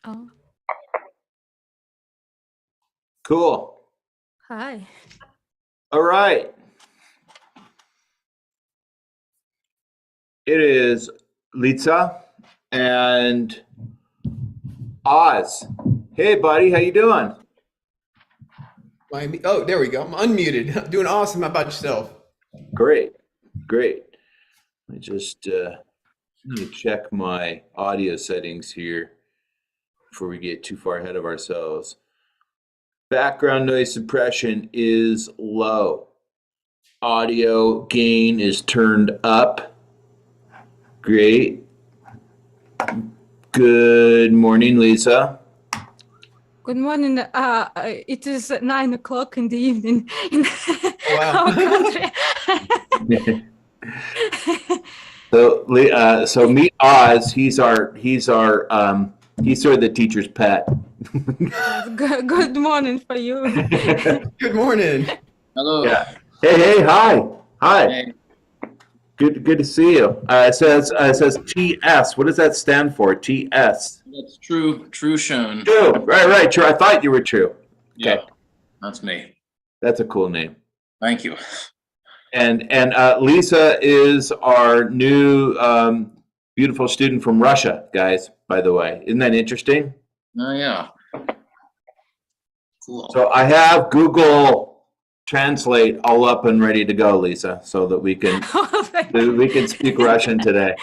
Oh, Cool. hi. All right. It is Lisa and Oz. Hey, buddy, how you doing? Oh, there we go. I'm unmuted. I'm doing awesome. How about yourself? Great, great. I just let me check my audio settings here before we get too far ahead of ourselves. Background noise suppression is low. Audio gain is turned up. Great. Good morning, Lisa. Good morning. It is 9 o'clock in the evening in Wow. our country. So meet Oz. He's sort of the teacher's pet. Good morning for you. Good morning. Hello. Yeah. Hey, hi. Hey. Good to see you. It says TS. What does that stand for? TS. That's true shown. True. Right. True. I thought you were true. Yeah, that's me. That's a cool name. Thank you. And Lisa is our new beautiful student from Russia, guys, by the way. Isn't that interesting? Oh, yeah. Cool. So I have Google Translate all up and ready to go, Lisa, so that we can speak Russian today.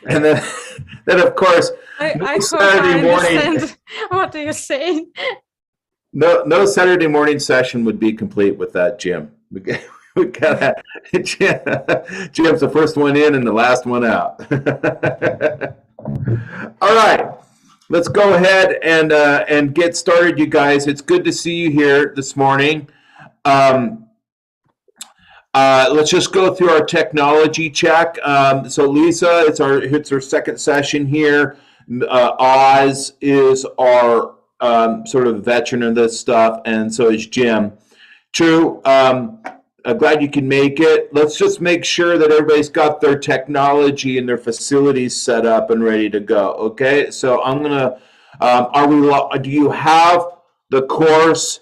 And then of course, I hope Saturday I morning. understand what you're saying. No Saturday morning session would be complete without Jim. We got Jim's the first one in and the last one out. All right, let's go ahead and get started, you guys. It's good to see you here this morning. Let's just go through our technology check. So Lisa, it's our second session here. Oz is our sort of veteran of this stuff, and so is Jim. True. I'm glad you can make it. Let's just make sure that everybody's got their technology and their facilities set up and ready to go. Okay. So I'm gonna. Do you have the course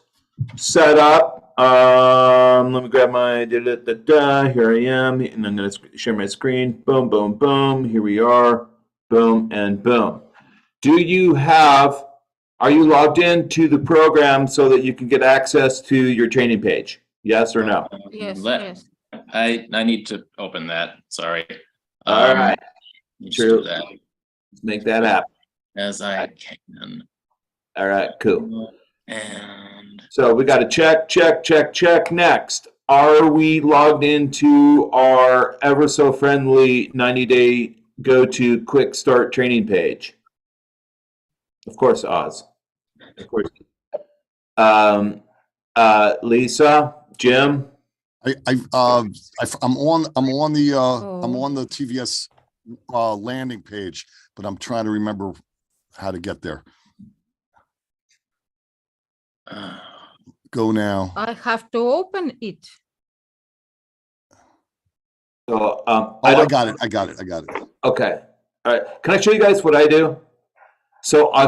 set up? Let me grab my Here I am, and I'm gonna share my screen. Boom, boom, boom. Here we are. Boom and boom. Are you logged into the program so that you can get access to your training page? Yes or no? Yes. I need to open that. Sorry. All right. True. That Let's make that happen. as I can. All right, cool. And So we got to check. Next, are we logged into our ever so friendly 90-day go to quick start training page? Of course, Oz. Of course. Lisa, Jim. I'm on the TVS landing page, but I'm trying to remember how to get there. Go now. I have to open it. So I got it. Okay. All right. Can I show you guys what I do? So I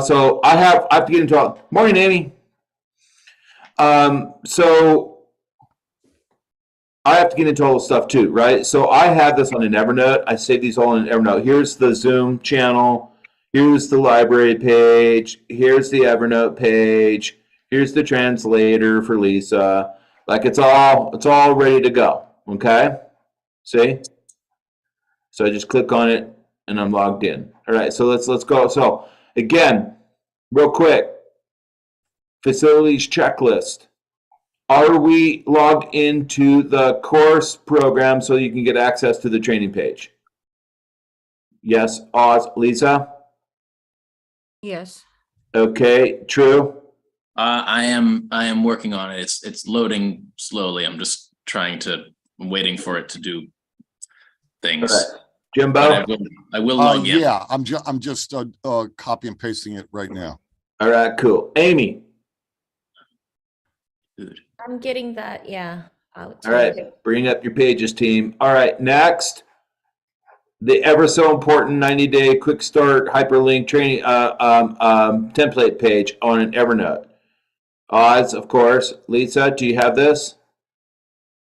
have to get into morning, Amy. So I have to get into all the stuff too, right? So I have this on an Evernote. I save these all in an Evernote. Here's the Zoom channel. Here's the library page. Here's the Evernote page. Here's the translator for Lisa. Like it's all ready to go. Okay. See? So I just click on it and I'm logged in. All right. So let's go. So again, real quick, facilities checklist. Are we logged into the course program so you can get access to the training page? Yes, Oz, Lisa? Yes. Okay, true. I am working on it. It's loading slowly. I'm waiting for it to do things. Right. Jimbo? I will log in. Yeah, I'm just copy and pasting it right now. All right, cool. Amy? Good. I'm getting that, yeah. All right, bring up your pages, team. All right, next. the ever so important 90-day quick start hyperlink training template page on an Evernote. Oz, of course. Lisa, do you have this?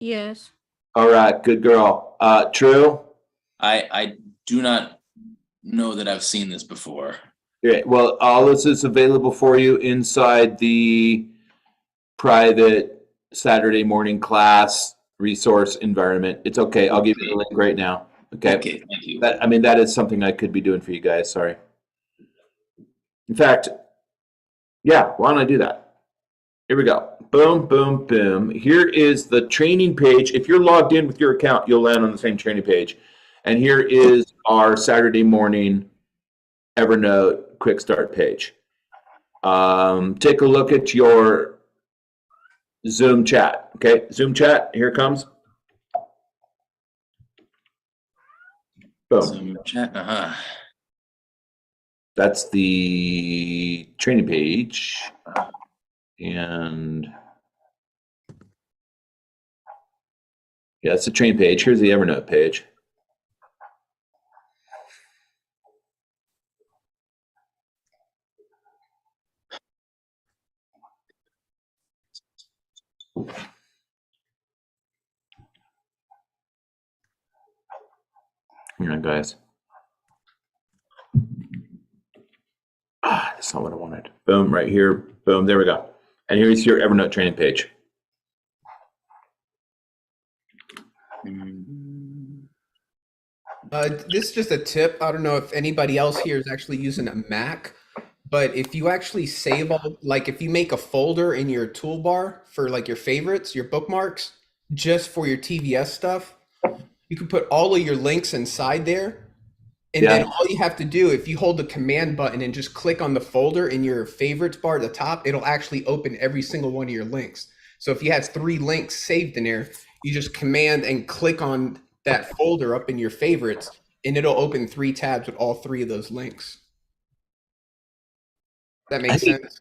Yes. All right, good girl. True? I do not know that I've seen this before. Great. Well, all this is available for you inside the private Saturday morning class resource environment. It's okay. I'll give you the link right now. Okay. Okay, thank you. That is something I could be doing for you guys. Sorry. In fact, yeah, why don't I do that? Here we go. Boom, boom, boom. Here is the training page. If you're logged in with your account, you'll land on the same training page. And here is our Saturday morning Evernote quick start page. Take a look at your Zoom chat. Okay, Zoom chat, here it comes. Boom. Some chat, That's the training page. And yeah, that's the training page. Here's the Evernote page. Hang on, guys. That's not what I wanted. Boom, right here. Boom, there we go. And here's your Evernote training page. This is just a tip. I don't know if anybody else here is actually using a Mac, but if you actually save all, like if you make a folder in your toolbar for like your favorites, your bookmarks, just for your TVS stuff, you can put all of your links inside there. And Yeah. then all you have to do, if you hold the command button and just click on the folder in your favorites bar at the top, it'll actually open every single one of your links. So if you have 3 links saved in there, you just command and click on that folder up in your favorites, and it'll open 3 tabs with all 3 of those links. That makes sense?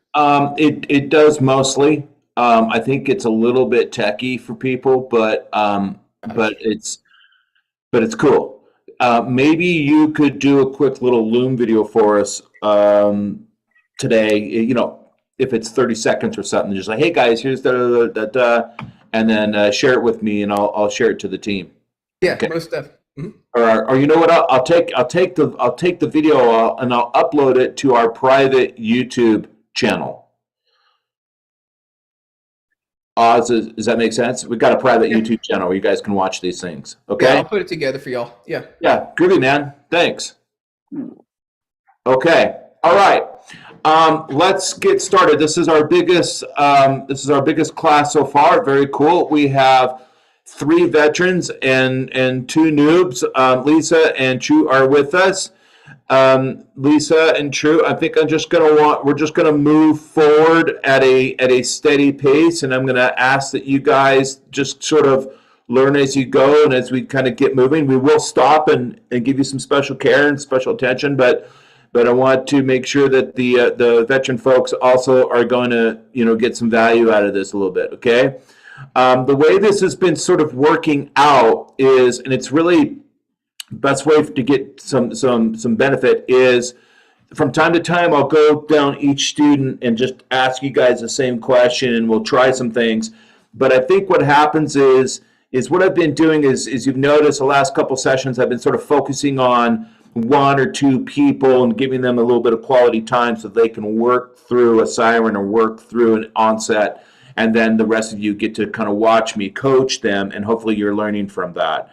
It does mostly. I think it's a little bit techy for people, but it's cool. Maybe you could do a quick little Loom video for us today. You know, if it's 30 seconds or something, just like, hey guys, here's and then share it with me, and I'll share it to the team. Yeah, Okay. most stuff. Or you know what? I'll take the video and I'll upload it to our private YouTube channel. Oz, does that make sense? We've got a private YouTube channel where you guys can watch these things. Okay. Yeah, I'll put it together for y'all. Yeah. Yeah, groovy, man. Thanks. Okay. All right. Let's get started. This is our biggest class so far. Very cool. We have 3 veterans and 2 noobs. Lisa and True are with us. Lisa and True, I think we're just gonna move forward at a steady pace, and I'm gonna ask that you guys just sort of learn as you go, and as we kind of get moving, we will stop and give you some special care and special attention, but I want to make sure that the veteran folks also are going to get some value out of this a little bit. Okay. The way this has been sort of working out is, and it's really best way to get some benefit is, from time to time I'll go down each student and just ask you guys the same question, and we'll try some things. But I think what happens is what I've been doing is you've noticed the last couple sessions I've been sort of focusing on 1 or 2 people and giving them a little bit of quality time so they can work through a siren or work through an onset, and then the rest of you get to kind of watch me coach them, and hopefully you're learning from that.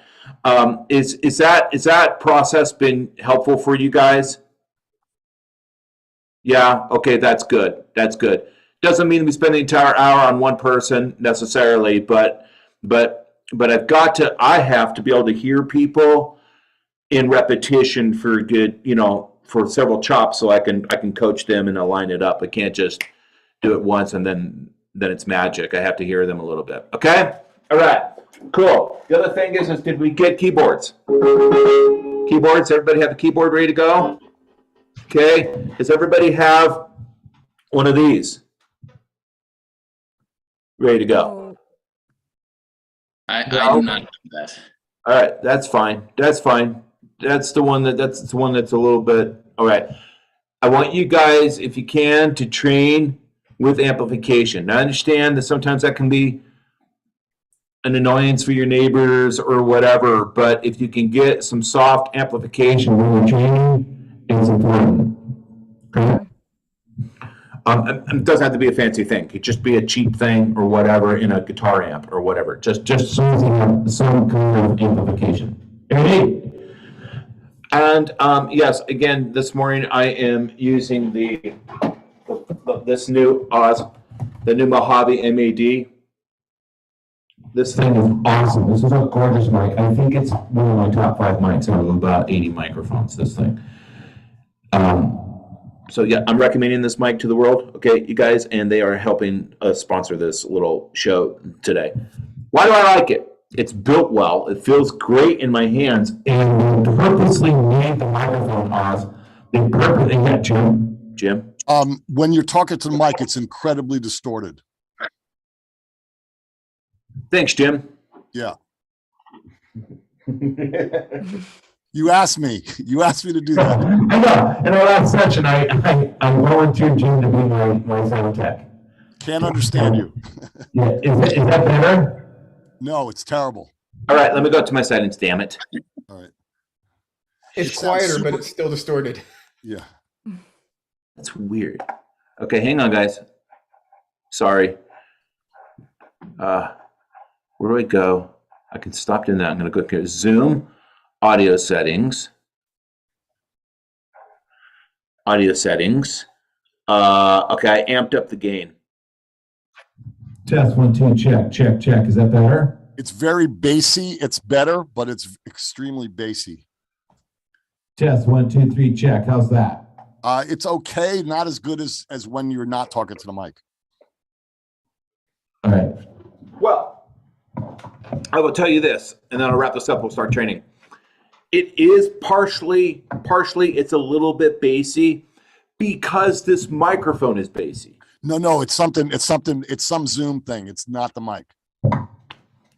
Is that process been helpful for you guys? Yeah, okay, that's good. That's good. Doesn't mean we spend the entire hour on one person necessarily, but I have to be able to hear people in repetition for a good, for several chops, so I can coach them and align it up. I can't just do it once and then it's magic. I have to hear them a little bit. Okay? All right. Cool. The other thing is did we get keyboards? Keyboards, everybody have a keyboard ready to go? Okay. Does everybody have one of these ready to go? I do not do that. All right, that's fine. That's fine. That's the one that's a little bit, all right. I want you guys, if you can, to train with amplification. Now, I understand that sometimes that can be an annoyance for your neighbors or whatever, but if you can get some soft amplification when you're training, it's important. Okay? It doesn't have to be a fancy thing. It could just be a cheap thing or whatever in a guitar amp or whatever. Just so as you have some kind of amplification. Ready? And yes, again, this morning I am using this new the new Mojave MAD. This thing is awesome. This is a gorgeous mic. I think it's one of my top 5 mics out of about 80 microphones, this thing. So yeah, I'm recommending this mic to the world, okay, you guys, and they are helping us sponsor this little show today. Why do I like it? It's built well. It feels great in my hands, and they purposely made the microphone Oz. They purposely, yeah, Jim. When you're talking to the mic, it's incredibly distorted. Thanks, Jim. Yeah. You asked me to do that. I know. In our last session, I volunteered Jim to be my sound tech. Can't understand you. Yeah, is that better? No, it's terrible. All right, let me go to my settings, damn it. All right. It's quieter, but it's still distorted. Yeah. That's weird. Okay, hang on, guys. Sorry. Where do I go? I can stop doing that. I'm going to go here. Zoom, audio settings. Audio settings. Okay, I amped up the gain. Test 1, 2, check. Is that better? It's very bassy. It's better, but it's extremely bassy. Test 1, 2, 3, check. How's that? It's okay. Not as good as when you're not talking to the mic. All right. Well, I will tell you this, and then I'll wrap this up. We'll start training. It is partially, it's a little bit bassy because this microphone is bassy. No, it's some Zoom thing. It's not the mic.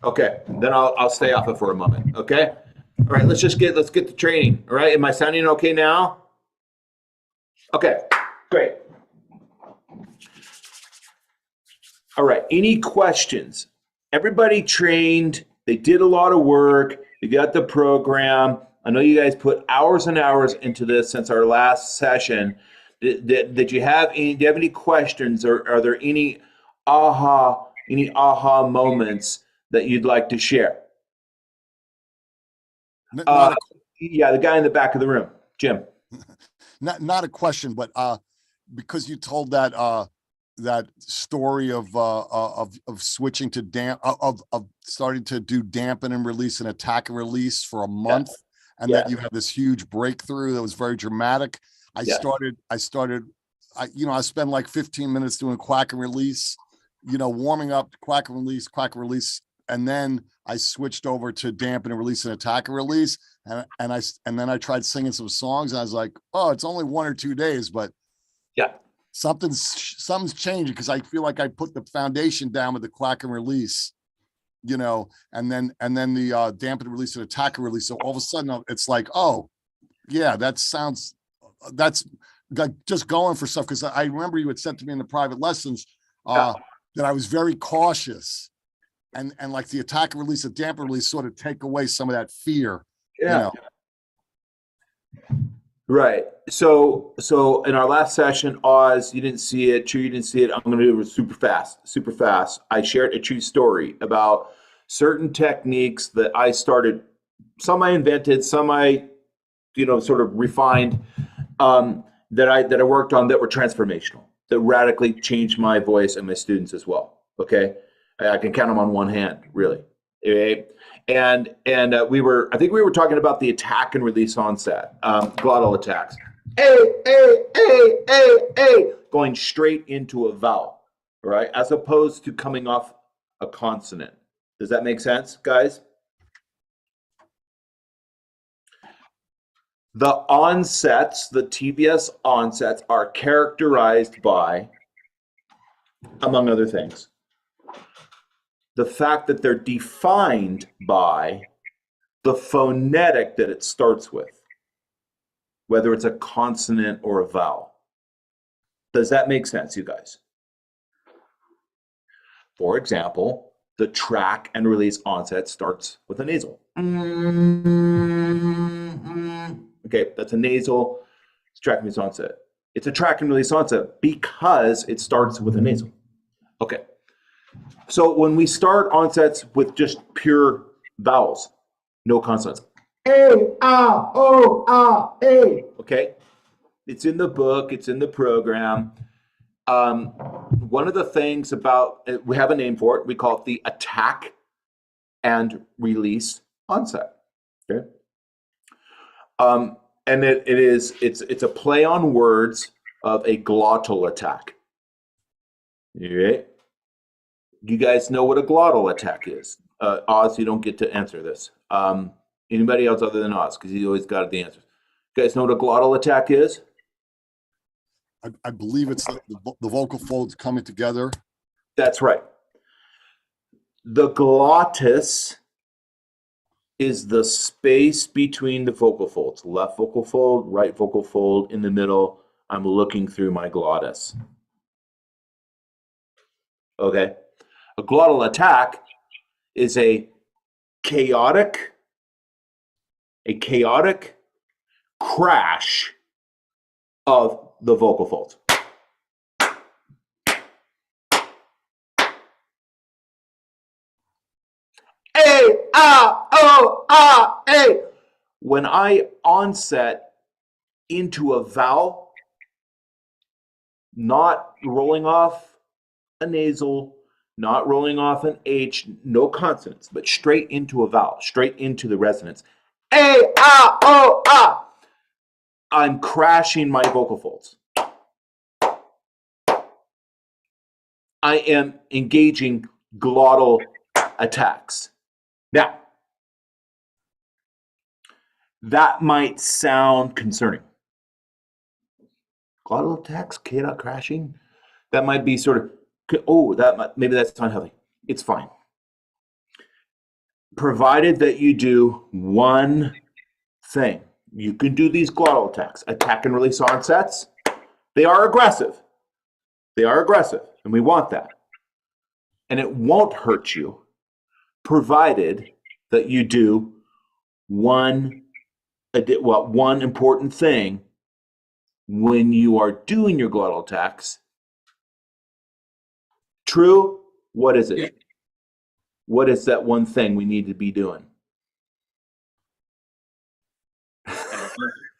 Okay, then I'll stay off it for a moment. Okay. All right, let's get the training. All right, am I sounding okay now? Okay, great. All right, any questions? Everybody trained. They did a lot of work. They got the program. I know you guys put hours and hours into this since our last session. Did you have any? Do you have any questions, or are there any aha moments that you'd like to share? Yeah, the guy in the back of the room, Jim. Not a question, but because you told that story of switching to of starting to do dampen and release and attack and release for a month, and that you had this huge breakthrough that was very dramatic. I spent like 15 minutes doing quack and release, warming up, quack and release, and then I switched over to dampen and release and attack and release, and then I tried singing some songs, and I was like, oh, it's only 1 or 2 days, but something's changing, because I feel like I put the foundation down with the quack and release, and then the dampen and release and attack and release. So all of a sudden it's like, oh yeah, that's just going for stuff. Because I remember you had said to me in the private lessons that I was very cautious, and like the attack and release, the dampen release sort of take away some of that fear. Right. So in our last session, Oz, you didn't see it. True, you didn't see it. I'm going to do it super fast. I shared a true story about certain techniques that I started. Some I invented, some I, sort of refined, that I worked on, that were transformational, that radically changed my voice and my students as well. Okay, I can count them on one hand, really. Okay? And I think we were talking about the attack and release onset, glottal attacks. Going straight into a vowel, right? As opposed to coming off a consonant. Does that make sense, guys? The onsets, the TVS onsets, are characterized by, among other things, the fact that they're defined by the phonetic that it starts with, whether it's a consonant or a vowel. Does that make sense, you guys? For example, the track and release onset starts with a nasal. Okay, that's a nasal track and release onset. It's a track and release onset because it starts with a nasal. Okay, so when we start onsets with just pure vowels, no consonants. A, ah, o, ah, a. Okay, it's in the book, it's in the program. One of the things about, we have a name for it, we call it the attack and release onset. Okay. And it's a play on words of a glottal attack. Okay. You guys know what a glottal attack is? Oz, you don't get to answer this. Anybody else other than Oz, because he's always got the answers. You guys know what a glottal attack is? I believe it's the vocal folds coming together. That's right. The glottis is the space between the vocal folds. Left vocal fold, right vocal fold, in the middle. I'm looking through my glottis. Okay. A glottal attack is a chaotic crash of the vocal folds. A, ah, o, ah, a. When I onset into a vowel, not rolling off a nasal, not rolling off an H, no consonants, but straight into a vowel, straight into the resonance. A, ah, o, ah. I'm crashing my vocal folds. I am engaging glottal attacks. Now, that might sound concerning. Glottal attacks, chaotic crashing, that might be sort of, maybe that's unhealthy. It's fine. Provided that you do one thing. You can do these glottal attacks, attack and release onsets. They are aggressive. They are aggressive, and we want that. And it won't hurt you, provided that you do one important thing when you are doing your glottal attacks. True? What is it? Yeah. What is that one thing we need to be doing?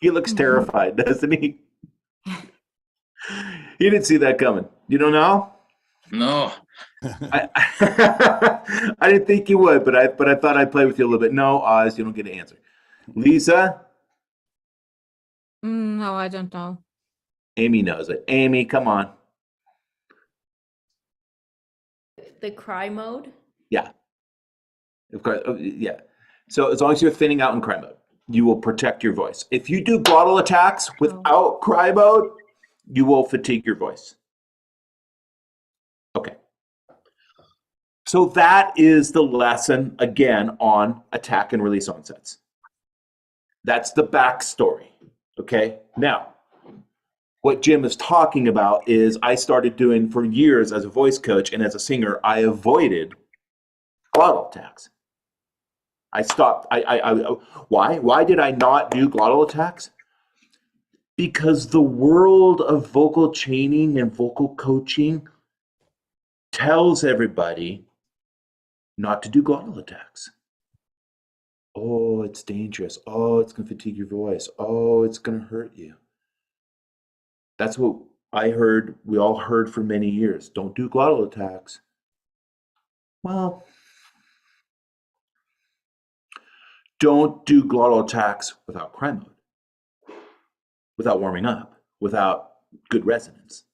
He looks terrified, doesn't he? He didn't see that coming. You don't know? No. I didn't think you would, but I thought I'd play with you a little bit. No, Oz, you don't get an answer. Lisa? No, I don't know. Amy knows it. Amy, come on. The cry mode? Yeah. Of course. Yeah. So as long as you're thinning out in cry mode, you will protect your voice. If you do glottal attacks without cry mode, you will fatigue your voice. Okay. So that is the lesson, again, on attack and release onsets. That's the backstory, okay? Now, what Jim is talking about is I started doing for years as a voice coach and as a singer, I avoided glottal attacks. I stopped. Why? Why did I not do glottal attacks? Because the world of vocal chaining and vocal coaching tells everybody not to do glottal attacks. Oh, it's dangerous. Oh, it's going to fatigue your voice. Oh, it's going to hurt you. That's what I heard. We all heard for many years. Don't do glottal attacks. Well, don't do glottal attacks without cry mode, without warming up, without good resonance.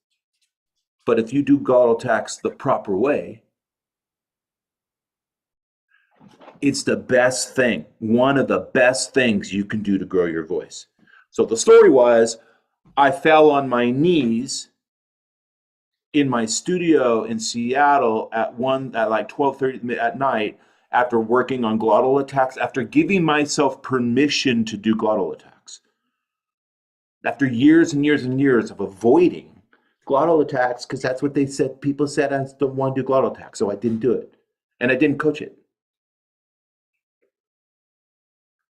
But if you do glottal attacks the proper way, it's the best thing, one of the best things you can do to grow your voice. So the story was, I fell on my knees in my studio in Seattle at like 12:30 at night, after working on glottal attacks, after giving myself permission to do glottal attacks, after years and years and years of avoiding glottal attacks, because that's what they said, people said I don't want to do glottal attacks, so I didn't do it. And I didn't coach it.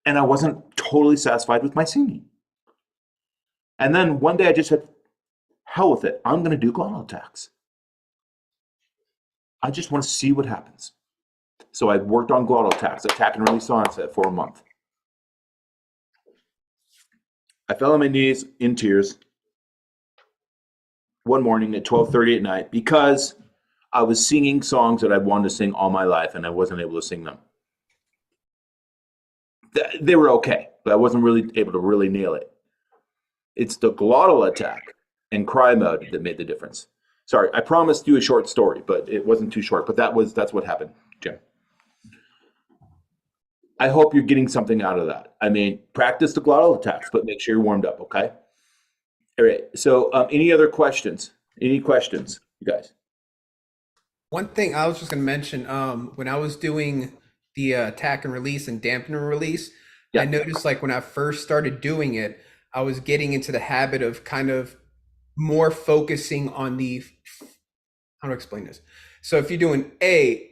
And I wasn't totally satisfied with my singing. And then one day I just said, hell with it, I'm going to do glottal attacks. I just want to see what happens. So I worked on glottal attacks, attack and release onset for a month. I fell on my knees in tears one morning at 12:30 at night because I was singing songs that I wanted to sing all my life and I wasn't able to sing them. They were okay, but I wasn't really able to really nail it. It's the glottal attack and cry mode that made the difference. Sorry, I promised you a short story, but it wasn't too short, but that's what happened, Jim. I hope you're getting something out of that. I mean, practice the glottal attacks, but make sure you're warmed up, okay? All right, so any other questions? Any questions, you guys? One thing I was just going to mention, when I was doing the attack and release and dampen and release, Yeah. I noticed like when I first started doing it, I was getting into the habit of kind of more focusing on the, how to explain this? So if you're doing I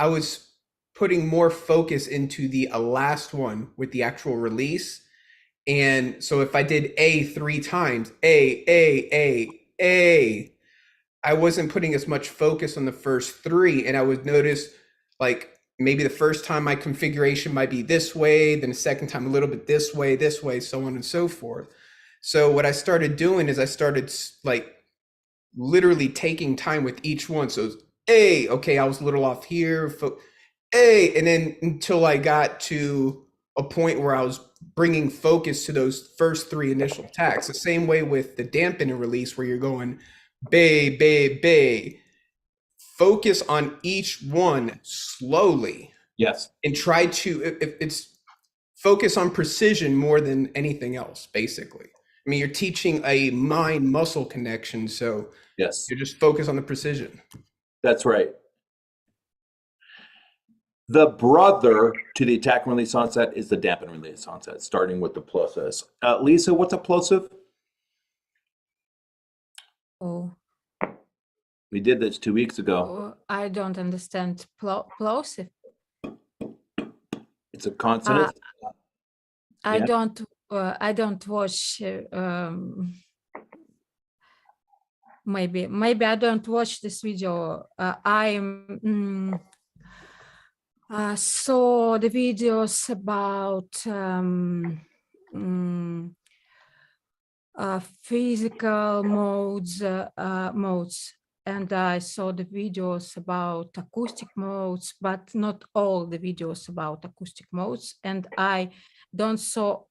was putting more focus into the last one with the actual release. And so if I did A 3 times, I wasn't putting as much focus on the first 3. And I would notice like maybe the first time my configuration might be this way, then the second time a little bit this way, so on and so forth. So what I started doing is I started like literally taking time with each one. So okay, I was a little off here, and then until I got to a point where I was bringing focus to those first 3 initial attacks. The same way with the dampen and release where you're going bay. Focus on each one slowly. Yes. And try to, it's focus on precision more than anything else, basically. I mean, you're teaching a mind-muscle connection, so Yes. you just focus on the precision. That's right. The brother to the attack and release onset is the dampen and release onset, starting with the plosives. Lisa, what's a plosive? Oh, We did this 2 weeks ago. I don't understand. Plosive. It's a consonant. I Yeah. don't watch. Maybe I don't watch this video. I saw the videos about physical modes, and I saw the videos about acoustic modes, but not all the videos about acoustic modes. And I don't saw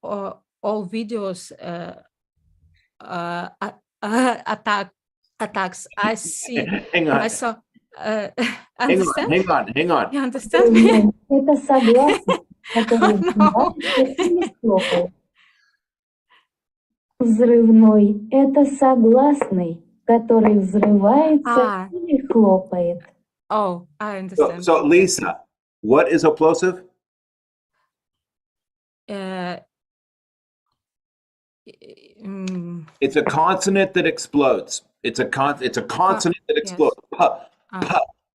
all videos attacks. I see. Hang on. I saw. Hang Understand? on. You understand me? Это согласный, который No. взрывается или хлопает. Взрывной – это согласный, который взрывается или хлопает. Oh, I understand. So Lisa, what is a plosive? It's a consonant that explodes. It's a consonant that explodes. Yes. Pa,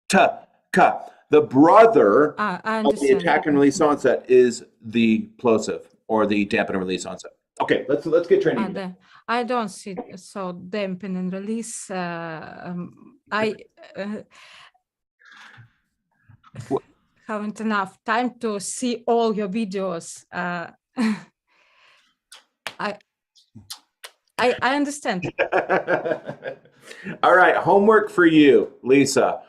ta, ka. The brother I of the understand. attack and release onset is the plosive or the dampen and release onset. Okay, let's get training. I don't see so dampen and release. I haven't enough time to see all your videos. I understand. All right, homework for you, Lisa.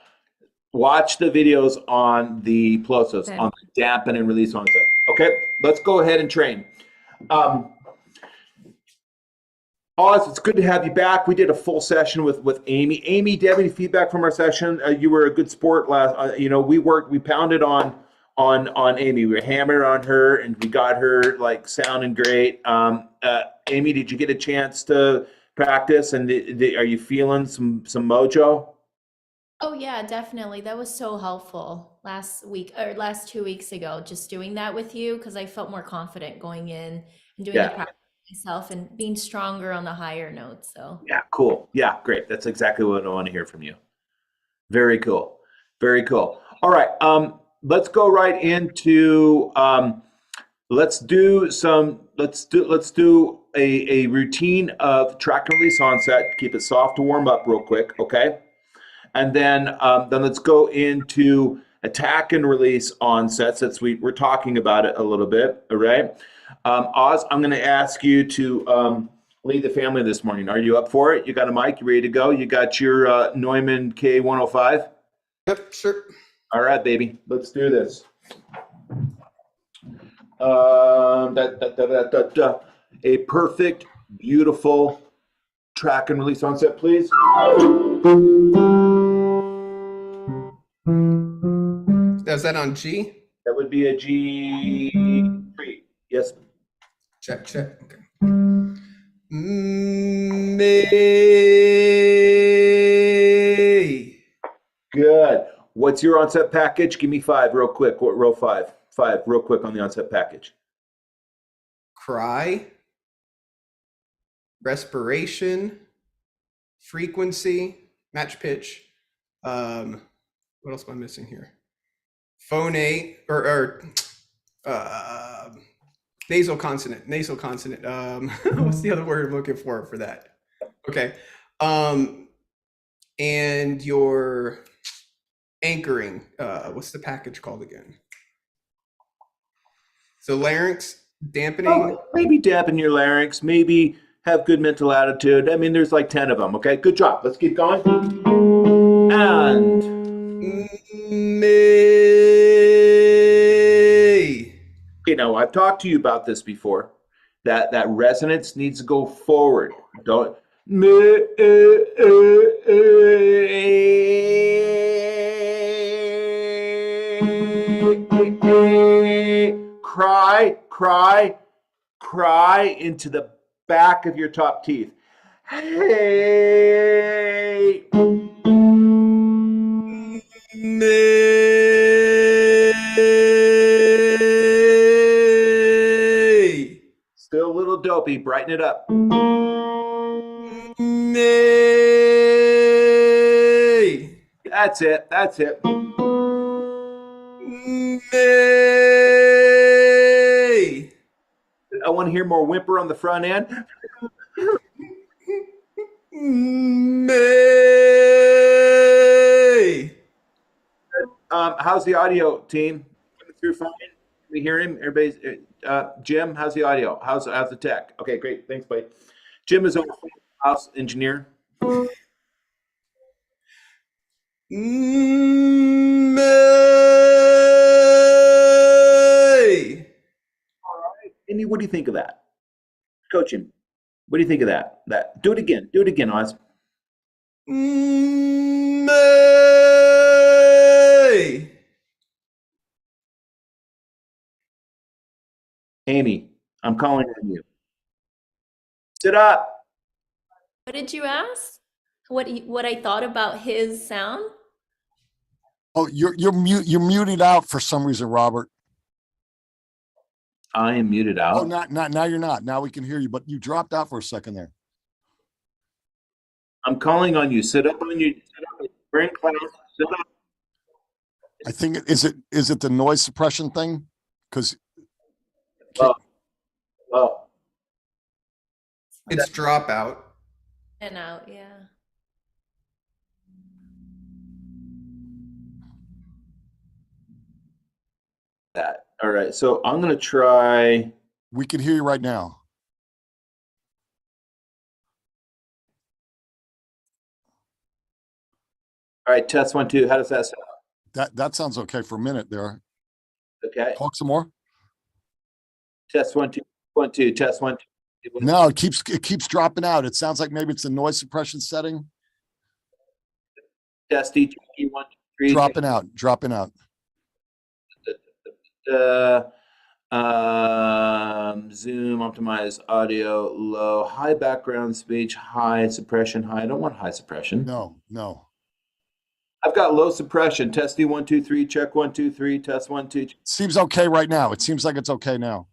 Watch the videos on the plosives, on the dampen and release onset. Okay, let's go ahead and train. Oz, it's good to have you back. We did a full session with Amy. Amy, do you have any feedback from our session? You were a good sport last. We pounded on Amy. We hammered on her, and we got her like sounding great. Amy, did you get a chance to practice? And are you feeling some mojo? Oh yeah, definitely. That was so helpful last week or last 2 weeks ago, just doing that with you because I felt more confident going in and doing the Yeah. practice myself and being stronger on the higher notes. So Yeah, cool. Yeah, great. That's exactly what I want to hear from you. Very cool. Very cool. All right. Let's go right into let's do a routine of track and release onset. Keep it soft to warm up real quick, okay? And then let's go into attack and release onset since we're talking about it a little bit. All right. Oz, I'm going to ask you to lead the family this morning. Are you up for it? You got a mic? You ready to go? You got your Neumann K105? Yep, sure. All right, baby. Let's do this. A perfect, beautiful track and release onset, please. Is that on G? That would be a G3. Yes. Check, check. Okay. May. Good. What's your onset package? Give me 5 real quick. What row 5? 5 real quick on the onset package. Cry. Respiration. Frequency. Match pitch. What else am I missing here? Phonate nasal consonant. Nasal consonant. What's the other word I'm looking for that? Okay. And your anchoring. What's the package called again? So larynx, dampening. Oh, maybe dampen your larynx. Maybe have good mental attitude. I mean, there's like 10 of them. Okay, good job. Let's keep going. And May. you know, I've talked to you about this before. That resonance needs to go forward. Don't cry into the back of your top teeth. Hey. May. Still a little dopey. Brighten it up. May. That's it. That's it. May. I want to hear more whimper on the front end. May. How's the audio, team? Coming through fine? Can we hear him? Everybody's Jim, how's the audio? How's the tech? Okay, great. Thanks, buddy. Jim is our house engineer. May. Amy, what do you think of that? Coach him. What do you think of that? Do it again. Do it again, Oz. May. Amy, I'm calling on you. Sit up. what did you ask? What I thought about his sound? Oh, you're muted out for some reason, Robert. I am muted out. Oh, now you're not. Now we can hear you, but you dropped out for a second there. I'm calling on you. Sit up on you. Sit up. We're in class. Sit up. I think is it the noise suppression thing? Because Well, It's dropout. And out, yeah. that. All right. So I'm going to try. we can hear you right now. All right. Test 1, 2. How does that sound? That sounds okay for a minute there. Okay. Talk some more. Test 1, 2. 1, 2. Test 1, 2. No, it keeps dropping out. It sounds like maybe it's a noise suppression setting. Test each 1, 2, 3. Dropping out. Zoom, optimize audio, low, high background speech, high suppression, high. I don't want high suppression. No. I've got low suppression. Testing 1, 2, 3. Check 1, 2, 3. Test 1, 2. Seems okay right now. It seems like it's okay now. All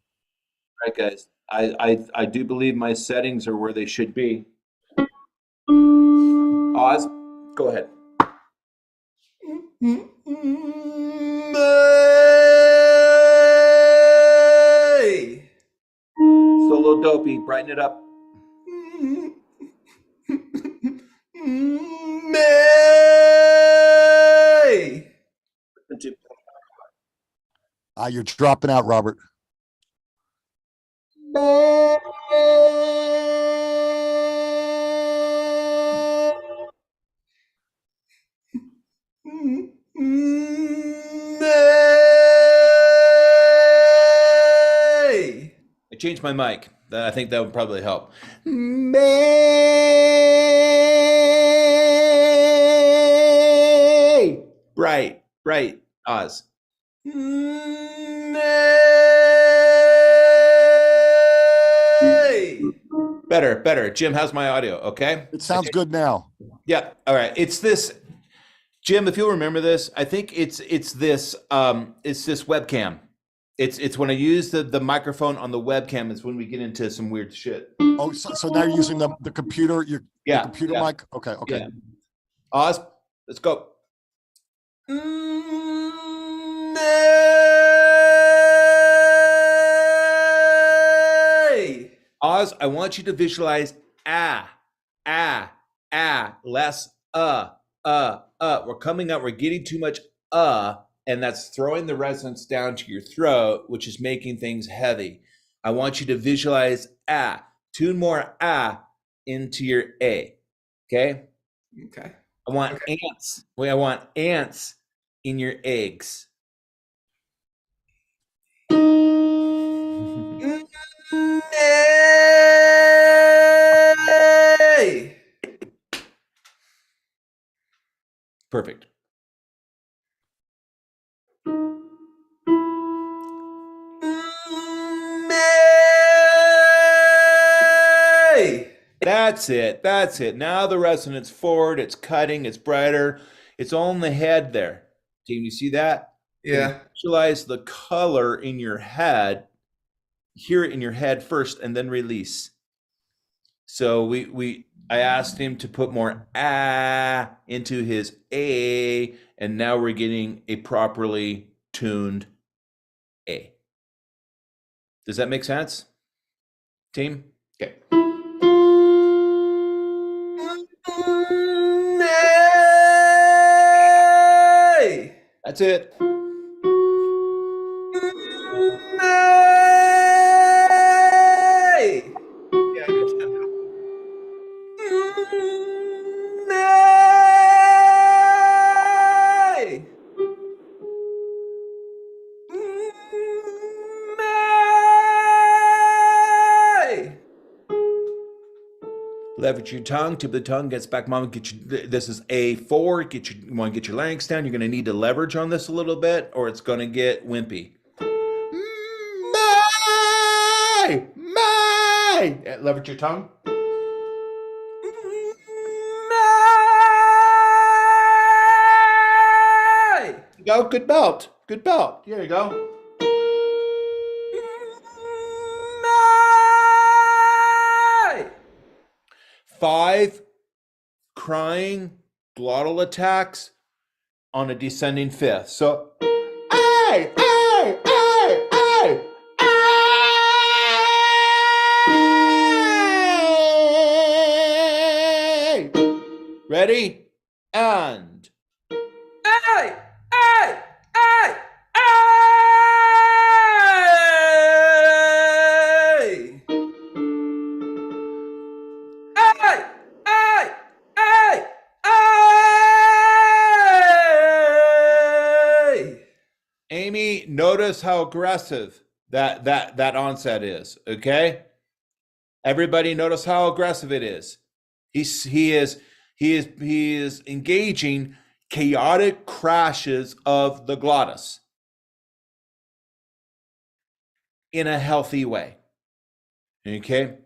right, guys. I do believe my settings are where they should be. Oz, go ahead. Solo dopey, brighten it up. You're dropping out, Robert. I changed my mic. I think that would probably help. Bright, Oz. Better. Jim, how's my audio? Okay. It sounds good now. Yeah. All right. It's this, Jim. If you'll remember this, I think it's this webcam. It's when I use the microphone on the webcam is when we get into some weird shit. Oh, so now you're using the computer, the computer yeah. mic? Okay. Yeah. Oz, let's go. Oz, I want you to visualize less We're coming up, we're getting too much and that's throwing the resonance down to your throat, which is making things heavy. I want you to visualize tune more into your A. Okay? Okay. I want ants. I want ants in your eggs. Perfect. That's it. Now the resonance forward, it's cutting, it's brighter. It's all in the head there. Team, you see that? Yeah. Visualize the color in your head. Hear it in your head first and then release. So I asked him to put more into his A, and now we're getting a properly tuned A. Does that make sense, team? Okay. That's it. Leverage your tongue, tip of the tongue gets back. Mama, this is A4. You want to get your larynx down. You're going to need to leverage on this a little bit, or it's going to get wimpy. Leverage your tongue. Go, good belt. Here you go. Five crying glottal attacks on a descending fifth. So, ready? And Amy, notice how aggressive that onset is, okay? Everybody notice how aggressive it is. He is engaging chaotic crashes of the glottis in a healthy way. Okay?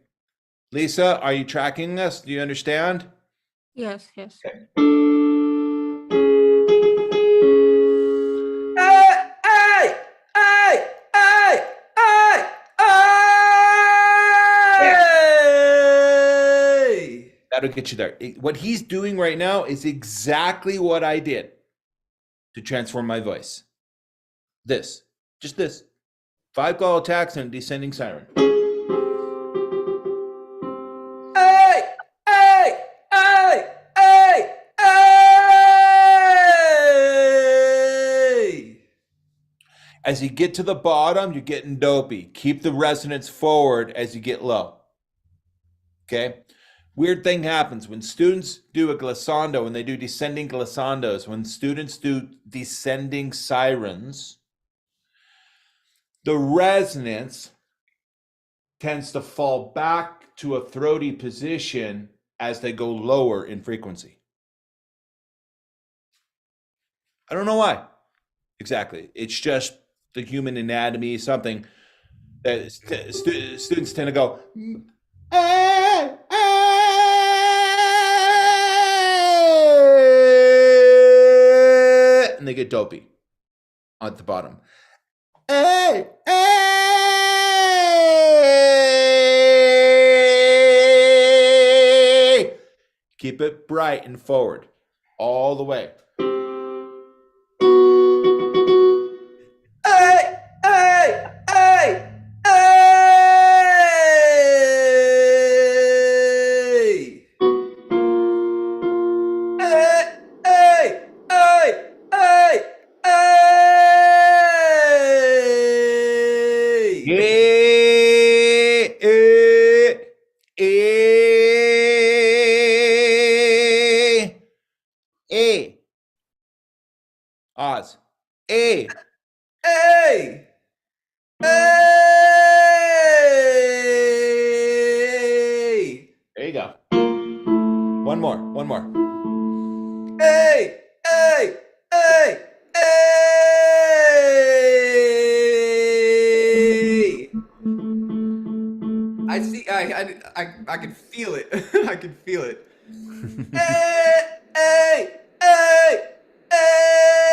Lisa, are you tracking this? Do you understand? Yes. Okay. That'll get you there. What he's doing right now is exactly what I did to transform my voice. Just this. 5 call attacks and a descending siren. Hey! Hey! Hey! Hey! Hey! As you get to the bottom, you're getting dopey. Keep the resonance forward as you get low. Okay? Weird thing happens when students do a glissando, when they do descending glissandos, when students do descending sirens, the resonance tends to fall back to a throaty position as they go lower in frequency. I don't know why exactly. It's just the human anatomy, something that students tend to go, and they get dopey at the bottom. Hey, hey! Keep it bright and forward all the way. Hey, hey, hey, hey! Hey, hey, hey, hey, hey! Oz. Hey! Hey! There you go. One more. Hey! Hey! Hey! Hey! I see. I can feel it. I can feel it. Hey! Hey! Hey! Hey!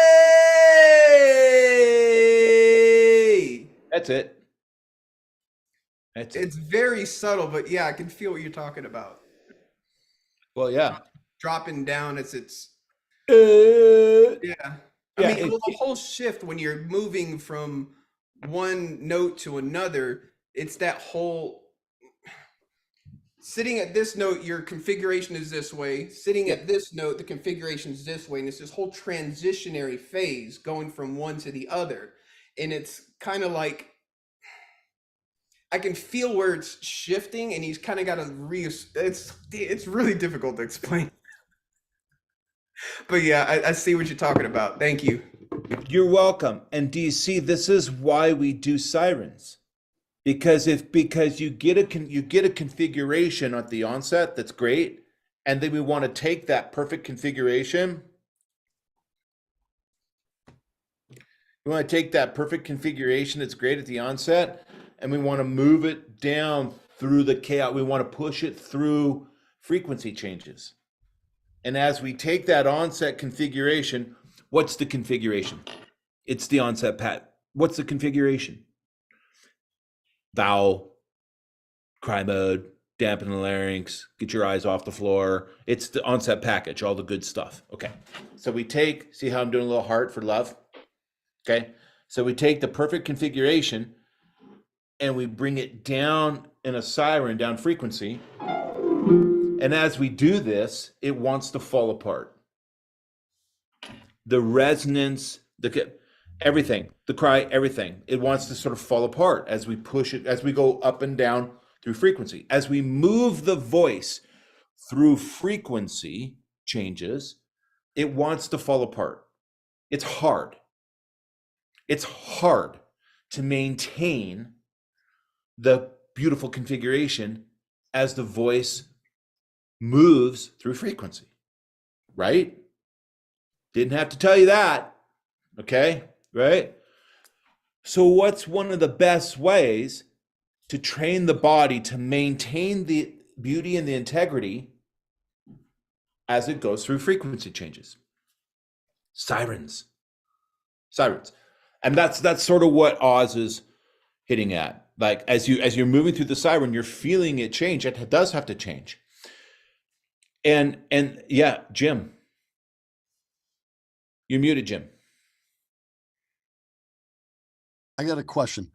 That's it. It's very subtle, but yeah, I can feel what you're talking about. Well, yeah. Dropping down as it's yeah. Yeah, I mean, the whole shift when you're moving from one note to another, it's that whole sitting at this note, your configuration is this way. Sitting at this note, the configuration is this way. And it's this whole transitionary phase going from one to the other. And it's kind of like, I can feel where it's shifting, and he's kind of got to it's really difficult to explain. But yeah, I see what you're talking about. Thank you. You're welcome. And do you see, this is why we do sirens. Because you get a configuration at the onset that's great, and then we want to take that perfect configuration. We want to take that perfect configuration that's great at the onset, and we want to move it down through the chaos. We want to push it through frequency changes. And as we take that onset configuration, what's the configuration? It's the onset pat. What's the configuration? Vowel, cry mode, dampen the larynx, get your eyes off the floor. It's the onset package, all the good stuff. Okay. So we take, see how I'm doing a little heart for love? Okay. So we take the perfect configuration and we bring it down in a siren, down frequency. And as we do this, it wants to fall apart. The resonance, everything, the cry, everything. It wants to sort of fall apart as we push it, as we go up and down through frequency. As we move the voice through frequency changes, it wants to fall apart. It's hard. It's hard to maintain the beautiful configuration as the voice moves through frequency, right? Didn't have to tell you that, okay? Right? So what's one of the best ways to train the body to maintain the beauty and the integrity as it goes through frequency changes? Sirens. And that's sort of what Oz is hitting at. Like as you're moving through the siren, you're feeling it change. It does have to change. And yeah, Jim. You're muted, Jim. I got a question.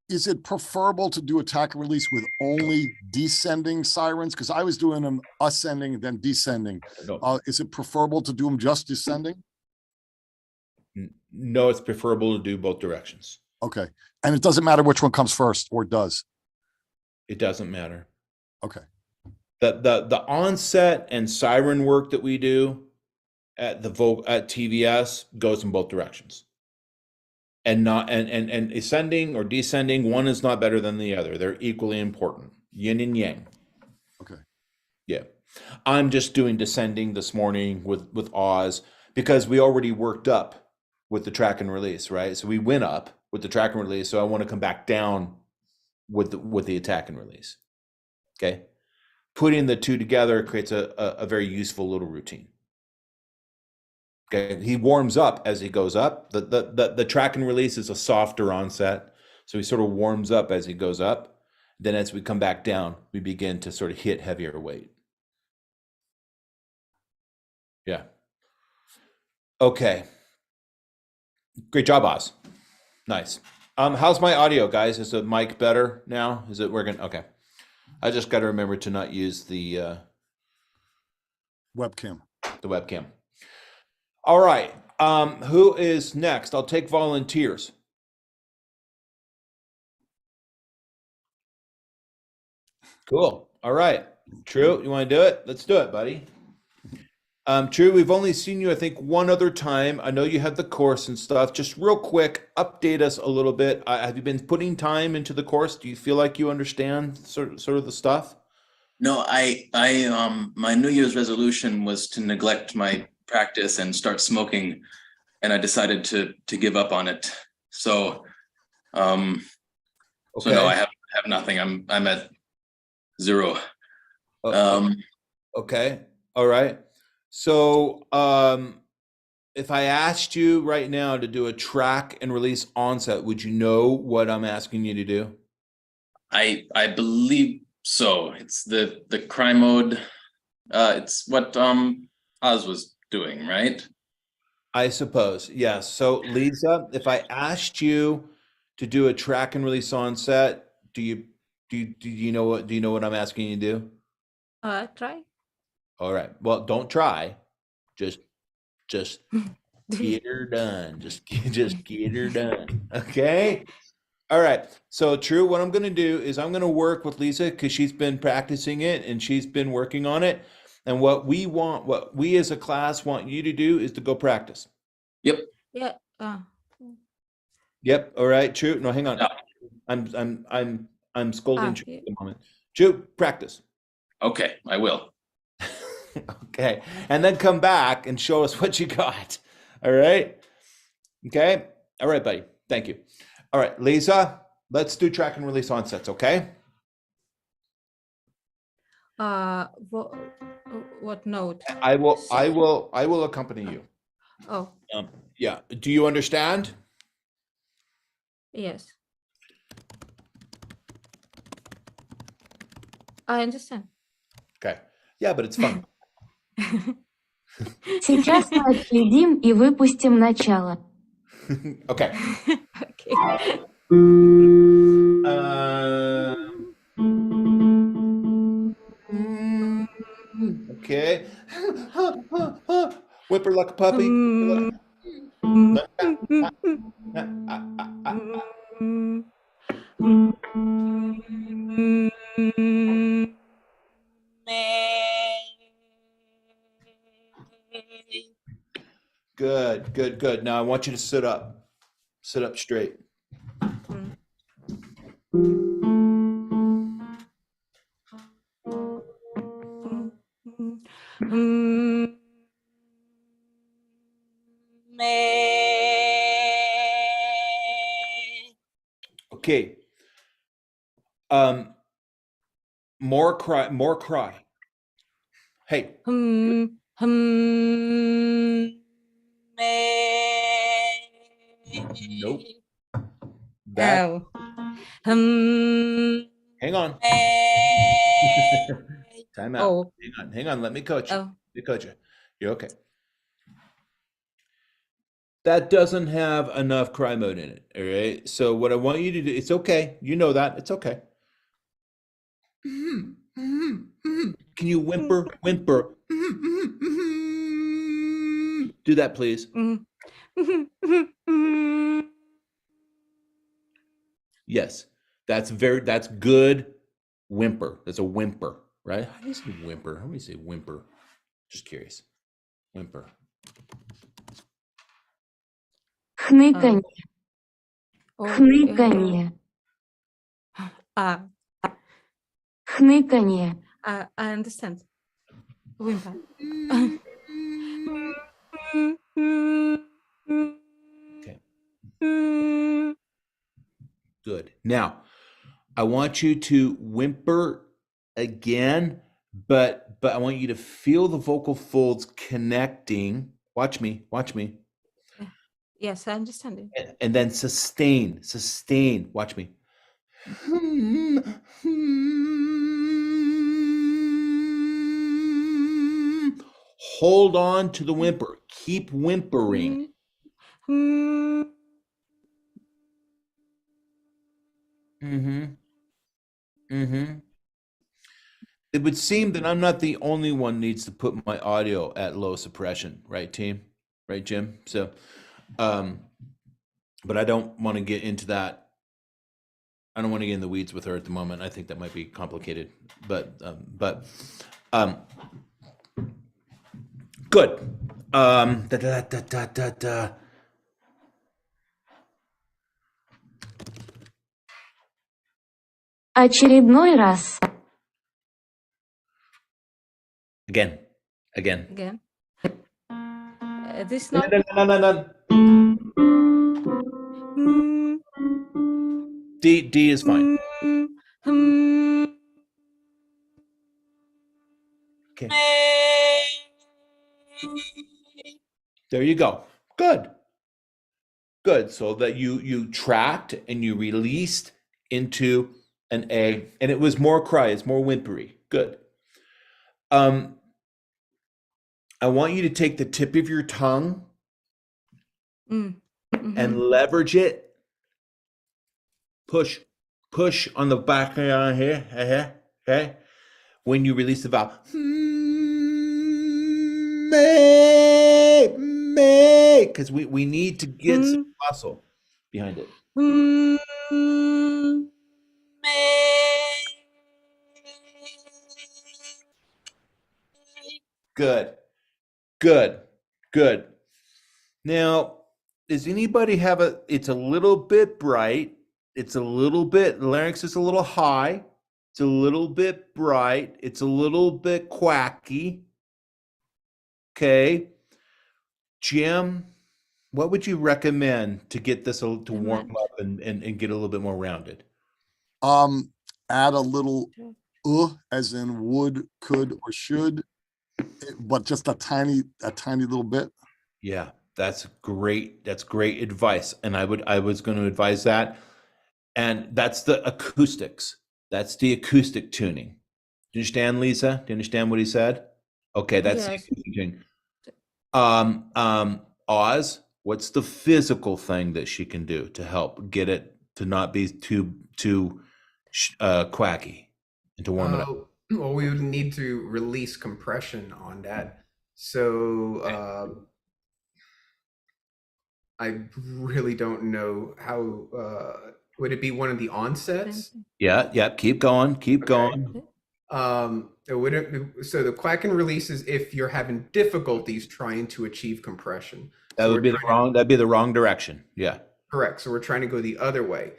Is it preferable to do attack and release with only descending sirens? Because I was doing them ascending and then descending. No. Is it preferable to do them just descending? No, it's preferable to do both directions. Okay. And it doesn't matter which one comes first, or it does? It doesn't matter. Okay. The onset and siren work that we do at TVS goes in both directions. And ascending or descending, one is not better than the other. They're equally important. Yin and yang. Okay. Yeah. I'm just doing descending this morning with Oz because we already worked up with the track and release, right? So we went up with the track and release. So I want to come back down with the attack and release. Okay. Putting the two together creates a very useful little routine. Okay. He warms up as he goes up. The track and release is a softer onset. So he sort of warms up as he goes up. Then as we come back down, we begin to sort of hit heavier weight. Yeah. Okay. Great job, Oz. Nice. How's my audio, guys? Is the mic better now? Is it working? Okay. I just got to remember to not use the Webcam. webcam. All right. Who is next? I'll take volunteers. Cool. All right. True. You want to do it? Let's do it, buddy. True. We've only seen you, I think, one other time. I know you had the course and stuff. Just real quick, update us a little bit. Have you been putting time into the course? Do you feel like you understand sort of the stuff? No, my New Year's resolution was to neglect my practice and start smoking, and I decided to give up on it. So, Okay. so no, I have nothing. I'm at 0. Okay. All right. So, if I asked you right now to do a track and release onset, would you know what I'm asking you to do? I believe so. It's the cry mode. It's what Oz was doing, right? I suppose, yes. So, Lisa, if I asked you to do a track and release onset, do you know what I'm asking you to do? Try. All right. Well, don't try. Just get her done. Just get her done. Okay. All right. So True, what I'm going to do is I'm going to work with Lisa because she's been practicing it and she's been working on it. And what we as a class want you to do is to go practice. Yep. Yeah. Yep. All right. True. No, hang on. Yeah. I'm scolding True Yeah. at the moment. True, practice. Okay, I will. Okay. And then come back and show us what you got. All right. Okay. All right, buddy. Thank you. All right, Lisa, let's do track and release onsets, okay? What note? I will accompany you. Oh, Yeah. Do you understand? yes. I understand. Okay. Yeah, but it's fun. Сейчас мы отследим и выпустим начало. Okay. Okay. Okay. Whipper like a puppy. Good, good, good. Now I want you to sit up. Sit up straight. Okay. More cry, more cry. Hey. Nope. That. Oh. Hang on. Time out. Oh. Hang on. Let me coach you. Oh. Let me coach you. You're okay. That doesn't have enough cry mode in it. All right. So what I want you to do, it's okay. You know that. It's okay. Can you whimper? Do that, please. Yes. That's good whimper. That's a whimper, right? How do you say whimper? How do you say whimper? Just curious. Whimper. Хныканье. Oh, Хныканье. Хныканье. I understand. Whimper. Okay. Good. Now, I want you to whimper again, but I want you to feel the vocal folds connecting. Watch me. Yes, I understand it. And then sustain. Watch me. Hold on to the whimper. Keep whimpering. It would seem that I'm not the only one needs to put my audio at low suppression, right, team? Right, Jim? So, but I don't want to get into that. I don't want to get in the weeds with her at the moment. I think that might be complicated, but good. Очередной раз. Again. This not. No. D is fine. Okay. There you go. Good. So that you tracked and you released into an A, and it was more cry. It's more whimpery. Good. I want you to take the tip of your tongue and leverage it. Push on the back of here. Okay. When you release the vowel, may, because we need to get some muscle behind it. Good. Now, does anybody have it's a little bit bright. It's a little bit, larynx is a little high. It's a little bit bright. It's a little bit quacky. Okay. Jim, what would you recommend to get this to warm up and get a little bit more rounded? Add a little as in would, could, or should, but just a tiny little bit. Yeah, that's great. That's great advice. And I was going to advise that. And that's the acoustics. That's the acoustic tuning. Do you understand, Lisa? Do you understand what he said? Okay, that's Yes. the acoustic tuning. Oz, what's the physical thing that she can do to help get it to not be too quacky and to warm it up? Well, we would need to release compression on that. So I really don't know how. Would it be one of the onsets? Yeah. Keep going. It wouldn't. So the quack and release is if you're having difficulties trying to achieve compression. That'd be the wrong direction. Yeah. Correct. So we're trying to go the other way.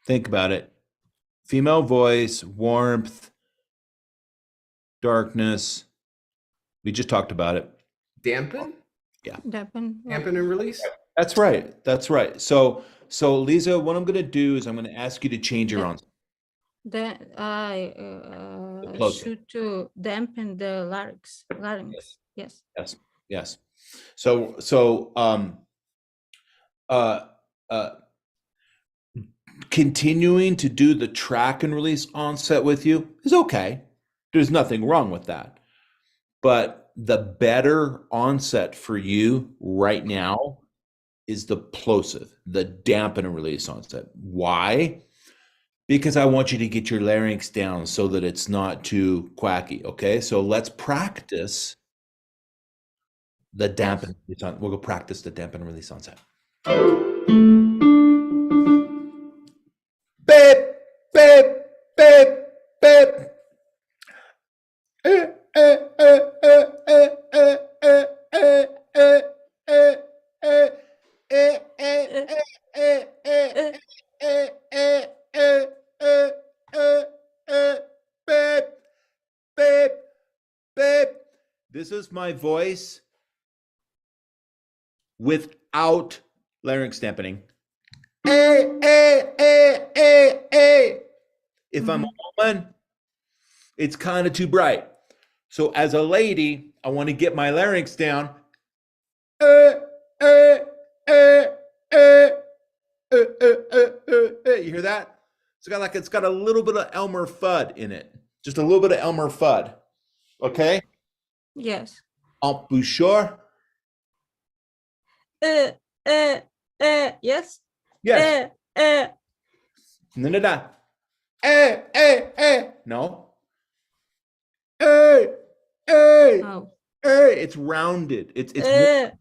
Think about it. Female voice, warmth, darkness. We just talked about it. Dampen? Yeah. Dampen and release? That's right. So Lisa, what I'm going to do is I'm going to ask you to change your on. Then I should to dampen the larynx. Yes. So continuing to do the track and release onset with you is okay. There's nothing wrong with that. But the better onset for you right now is the plosive, the dampen and release onset. Why? Because I want you to get your larynx down so that it's not too quacky, okay? So let's practice the dampen release on. We'll go practice the dampen and release onset. Beep, beep, beep, beep. This is my voice without larynx dampening. If I'm a woman, it's kind of too bright. So as a lady, I want to get my larynx down. You hear that? It's got a little bit of Elmer Fudd in it. Just a little bit of Elmer Fudd. Okay? Yes. Embouchure. Yes. Yes. No, no, no. No. Oh. It's rounded. It's there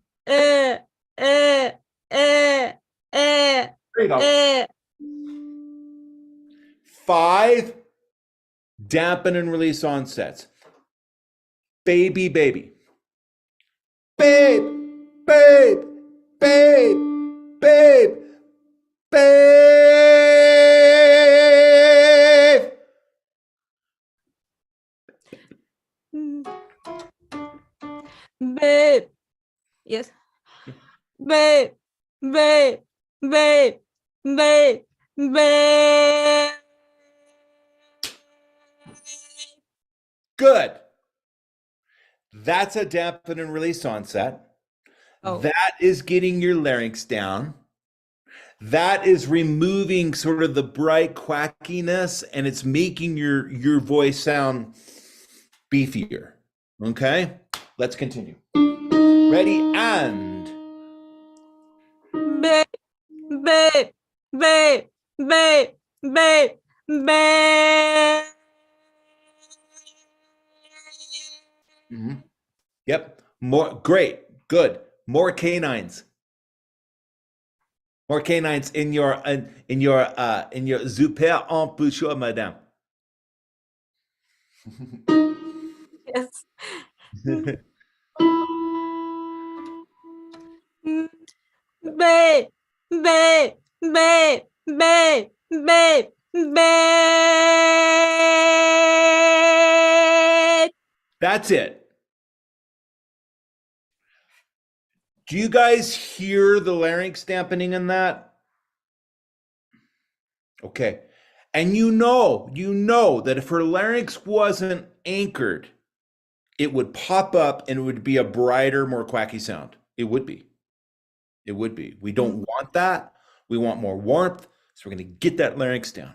you go. 5 dampen and release onsets. Baby, baby. Babe, babe, babe, babe, babe. Babe. Yes. Babe. Babe. Babe. Babe. Babe. Good. That's a dampen and release onset. Oh. That is getting your larynx down. That is removing sort of the bright quackiness, and it's making your voice sound beefier. Okay? Let's continue. Ready and Babe. Babe. Babe. Babe. Babe. Babe. Yep. More great. Good. More canines. More canines in your super embouchure, madame. Yes. Babe. Babe. Babe. Babe. Babe. Babe. That's it. Do you guys hear the larynx dampening in that? Okay. And you know that if her larynx wasn't anchored, it would pop up and it would be a brighter, more quacky sound. It would be. It would be. We don't want that. We want more warmth. So we're going to get that larynx down.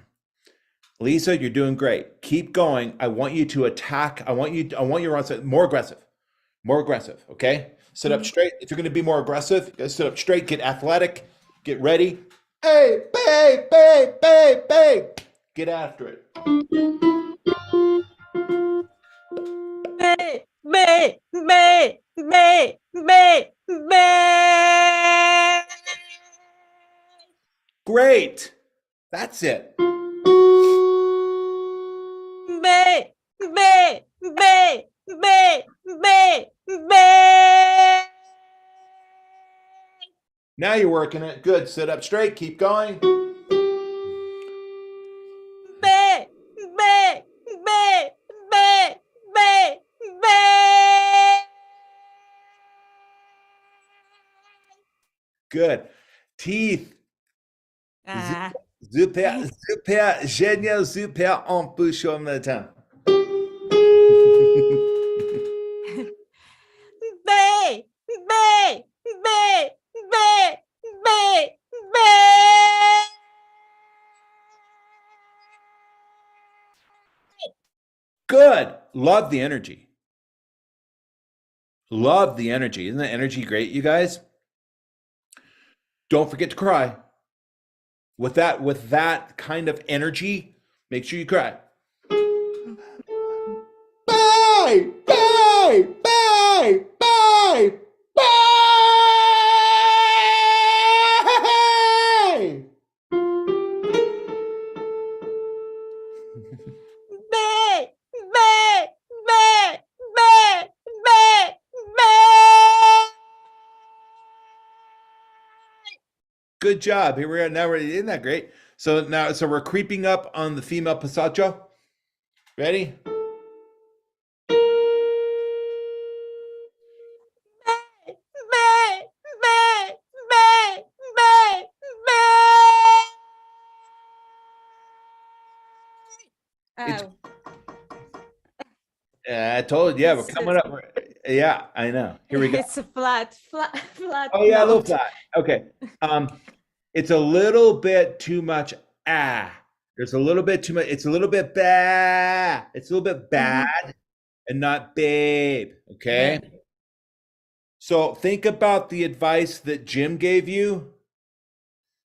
Lisa, you're doing great. Keep going. I want you to attack. I want your onset more aggressive. More aggressive, okay? Sit up straight. If you're going to be more aggressive, you guys sit up straight, get athletic, get ready. Hey, babe, babe, babe, babe. Get after it. Babe. Babe. Babe. Babe. Babe. Babe. Great. That's it. Babe. Babe. Babe. Babe. Babe. Babe. Now you're working it. Good. Sit up straight. Keep going. Babe. Babe. Babe. Babe. Babe. Babe. Good. Teeth. Ah. Super, super, génial, super embouchure en même temps. Babe. Babe. Babe. Babe. Babe. Babe. love the energy. Love the energy. Isn't the energy great, you guys? Don't forget to cry. With that kind of energy, make sure you cry. Bye, bye, bye, bye, bye. Good job. Here we are. Now isn't that great? So we're creeping up on the female passaggio. Ready? Oh, I told you. Yeah, we're coming up. Yeah, I know. Here we go. it's a flat. Oh yeah, a little note. flat. Okay. It's a little bit too much. There's a little bit too much. It's a little bit bad. It's a little bit bad and not babe. Okay. Yeah. So think about the advice that Jim gave you.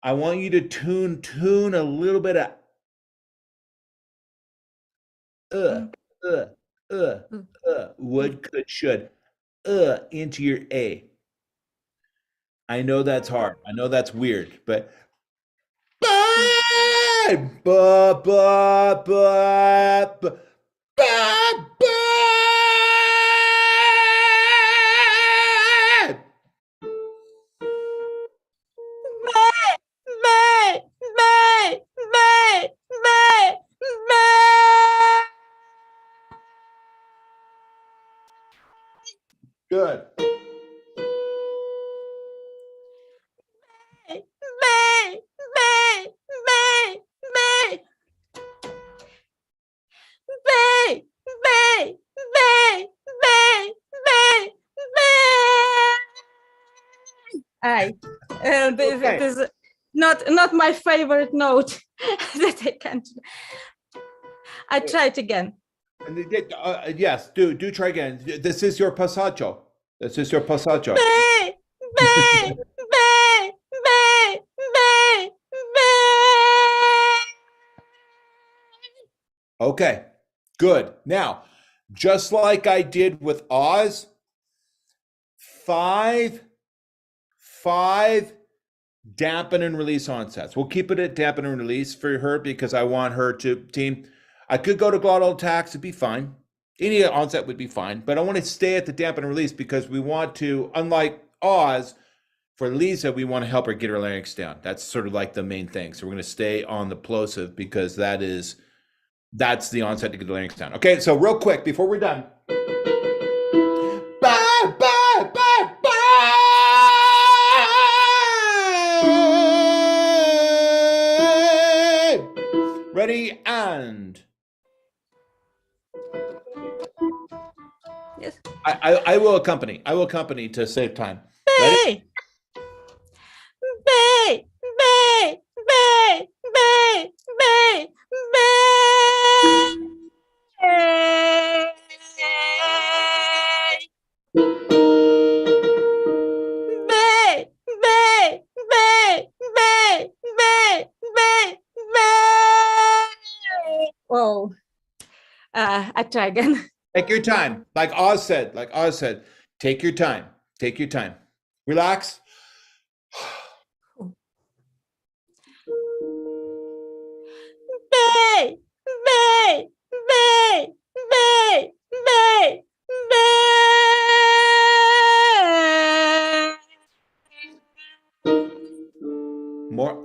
I want you to tune a little bit of would, could, should into your A. I know that's hard. I know that's weird, but bye, ba, ba, ba, ba, ba, ba. Good. Okay. It is not my favorite note that I can't. I try it again. Yes, do try again. This is your passaggio. This is your passaggio. Okay, good. Now, just like I did with Oz, five dampen and release onsets. We'll keep it at dampen and release for her because I want her to team. I could go to glottal attacks, it'd be fine. Any onset would be fine, but I want to stay at the dampen and release because we want to, unlike Oz, for Lisa, we want to help her get her larynx down. That's sort of like the main thing. So we're going to stay on the plosive because that's the onset to get the larynx down. Okay, so real quick before we're done. Bye, bye, bye, bye. Ready and. Yes. I will accompany. I will accompany to save time. Ready? Oh, I try again. Take your time. Like Oz said, take your time. Take your time. Relax. More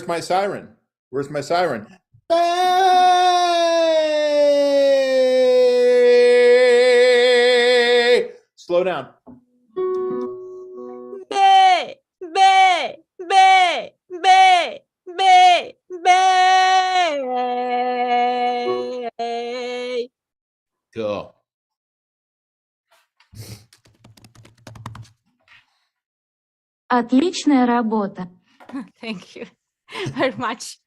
where's my siren? Where's my siren? Bay! Slow down. Bay, bay, bay, bay, bay, bay. Cool. Отличная работа. Thank you very much.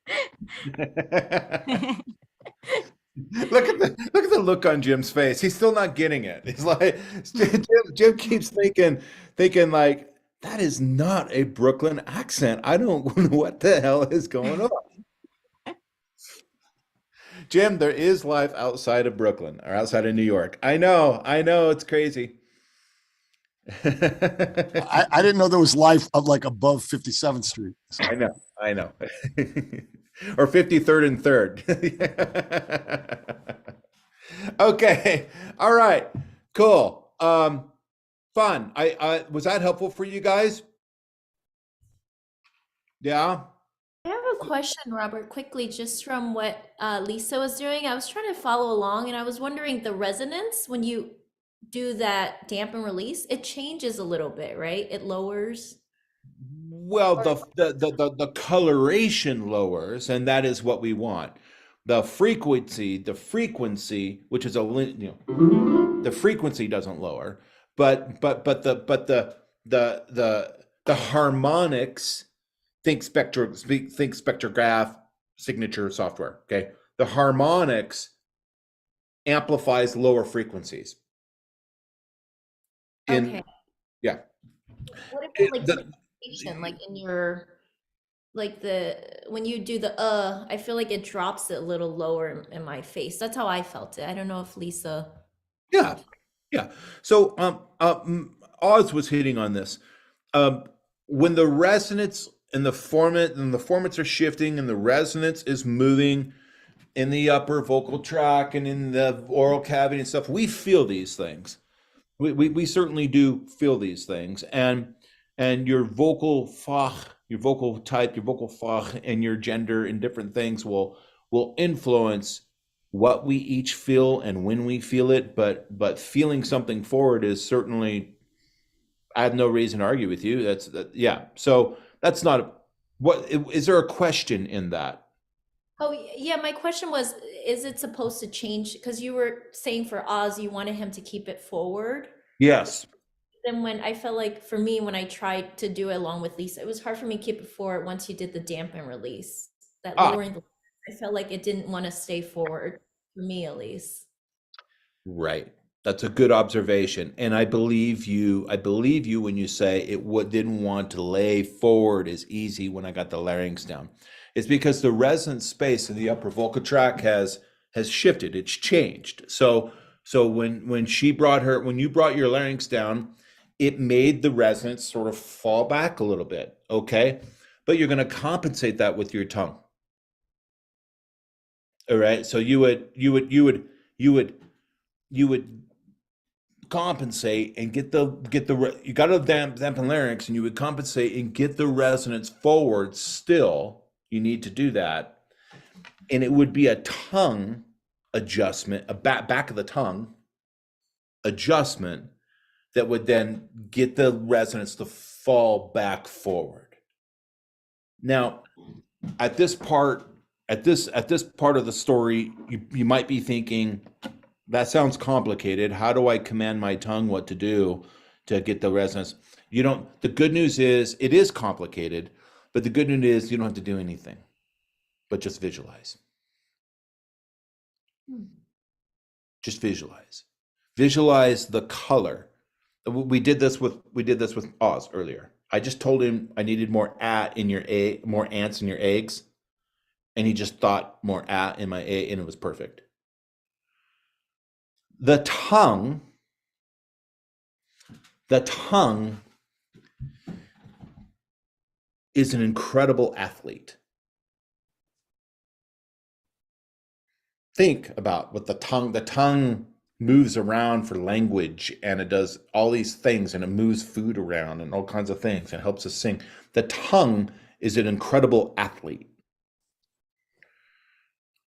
Look at the look on Jim's face. He's still not getting it. He's like Jim keeps thinking like, that is not a Brooklyn accent. I don't know what the hell is going on. Jim, there is life outside of Brooklyn or outside of New York. I know, it's crazy. I didn't know there was life of like above 57th Street. So. I know. Or 53rd and 3rd. Okay. All right. Cool. Fun. I was that helpful for you guys? Yeah. I have a question, Robert, quickly, just from what Lisa was doing. I was trying to follow along, and I was wondering the resonance when you do that dampen release, it changes a little bit, right? It lowers. Well, the coloration lowers, and that is what we want. The frequency, which is the frequency doesn't lower, but the harmonics. Think spectrograph signature software. Okay, the harmonics amplifies lower frequencies. Okay. Yeah. What about like communication, like in your, like when you do the I feel like it drops it a little lower in my face. That's how I felt it. I don't know if Lisa. Yeah. So Oz was hitting on this. When the resonance and the formats are shifting and the resonance is moving in the upper vocal tract and in the oral cavity and stuff, we feel these things. We certainly do feel these things, and your vocal fach, your vocal type, your vocal fach, and your gender and different things will influence what we each feel and when we feel it. But feeling something forward is certainly, I have no reason to argue with you. Yeah. So that's not what is there a question in that? Oh yeah, my question was, is it supposed to change? Because you were saying for Oz, you wanted him to keep it forward. Yes. Then when I felt like for me, when I tried to do it along with Lisa, it was hard for me to keep it forward once you did the dampen release. That lowering, I felt like it didn't want to stay forward, for me at least. Right. That's a good observation. And I believe you when you say it didn't want to lay forward as easy when I got the larynx down. It's because the resonance space in the upper vocal tract has shifted. It's changed. So when you brought your larynx down, it made the resonance sort of fall back a little bit. Okay. But you're going to compensate that with your tongue. All right. So you would compensate and you got to dampen larynx, and you would compensate and get the resonance forward still. You need to do that. And it would be a tongue adjustment, a back of the tongue adjustment that would then get the resonance to fall back forward. Now, at this part of the story, you might be thinking, that sounds complicated. How do I command my tongue what to do to get the resonance? The good news is it is complicated, but the good news is you don't have to do anything, but just visualize. Just visualize. Visualize the color. We did this with Oz earlier. I just told him I needed more ants in your eggs, and he just thought more in my egg, and it was perfect. The tongue is an incredible athlete. Think about what the tongue moves around for language, and it does all these things, and it moves food around and all kinds of things, and helps us sing. The tongue is an incredible athlete.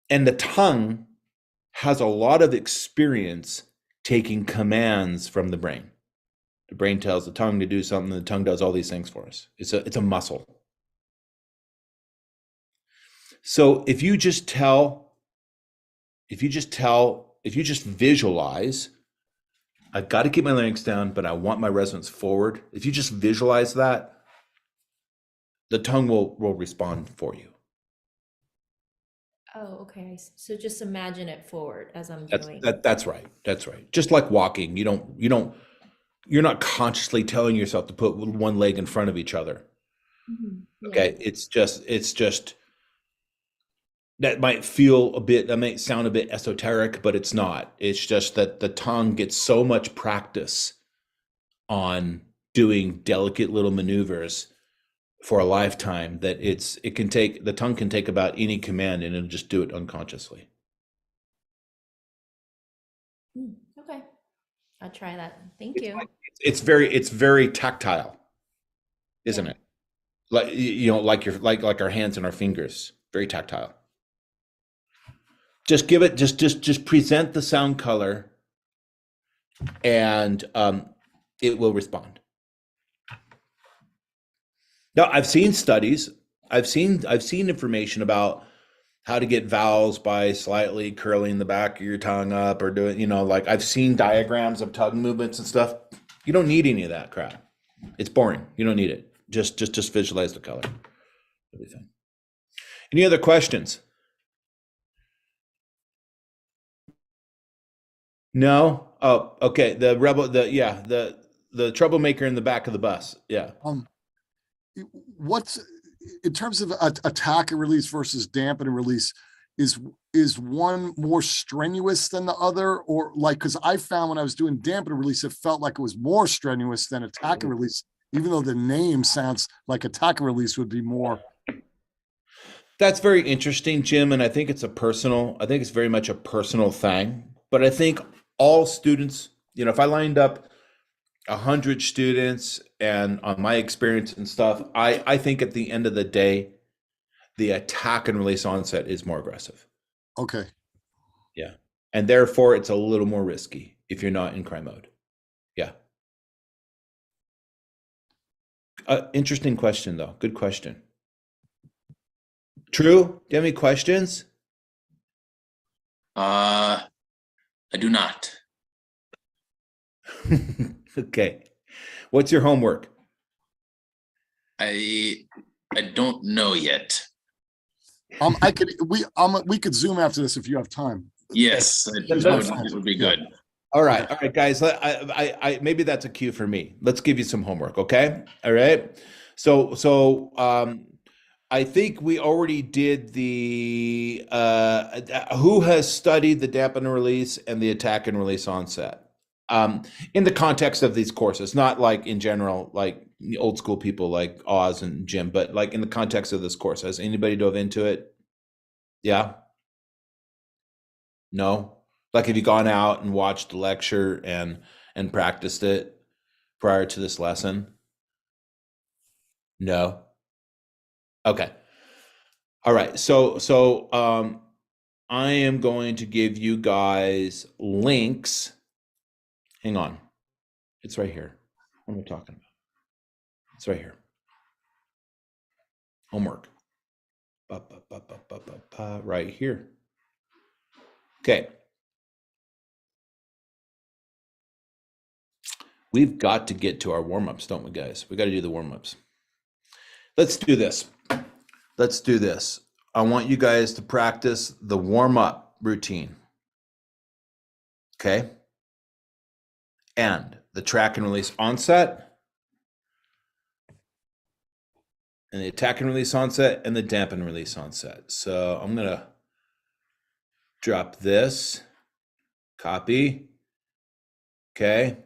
And the tongue has a lot of experience taking commands from the brain. The brain tells the tongue to do something, the tongue does all these things for us. It's a muscle. So if you just visualize, I've got to keep my larynx down, but I want my resonance forward. If you just visualize that, the tongue will respond for you. Oh, okay. So just imagine it forward as I'm doing. That's right. That's right. Just like walking, you're not consciously telling yourself to put one leg in front of each other. Mhm. Yeah. Okay. It's just that might sound a bit esoteric, but it's not. It's just that the tongue gets so much practice on doing delicate little maneuvers for a lifetime that the tongue can take about any command and it'll just do it unconsciously. Okay. I'll try that. Thank you. It's very tactile, isn't it? Like, like our hands and our fingers, very tactile. Just give it, just present the sound color and it will respond. Now, I've seen studies, I've seen information about how to get vowels by slightly curling the back of your tongue up or doing, like I've seen diagrams of tongue movements and stuff. You don't need any of that crap. It's boring. You don't need it. Just visualize the color. Everything. Any other questions? No? Oh, okay. The troublemaker in the back of the bus. Yeah. What's in terms of attack and release versus dampen and release, is one more strenuous than the other, or like, because I found when I was doing dampen and release, it felt like it was more strenuous than attack and release, even though the name sounds like attack and release would be more. That's very interesting, Jim, and I think it's very much a personal thing. But I think all students, if I lined up 100 students and on my experience and stuff, I think at the end of the day, the attack and release onset is more aggressive. Okay. Yeah. And therefore it's a little more risky if you're not in cry mode. Yeah. Interesting question though. Good question. True. Do you have any questions? I do not. Okay. What's your homework? I don't know yet. We could Zoom after this if you have time. Yes, that would be good. All right, guys. I maybe that's a cue for me. Let's give you some homework, okay? All right. So I think we already did the who has studied the dampen and release and the attack and release onset in the context of these courses, not like in general, like old school people like Oz and Jim, but like in the context of this course. Has anybody dove into it? Yeah? No? Like, have you gone out and watched the lecture and practiced it prior to this lesson? No? Okay. All right. So I am going to give you guys links. Hang on. It's right here. What am I talking about? It's right here. Homework. Right here. Okay. We've got to get to our warm-ups, don't we, guys? We got to do the warm-ups. Let's do this. Let's do this. I want you guys to practice the warm-up routine. Okay? And the track and release onset, and the attack and release onset, and the dampen and release onset. So I'm going to drop this, copy. Okay.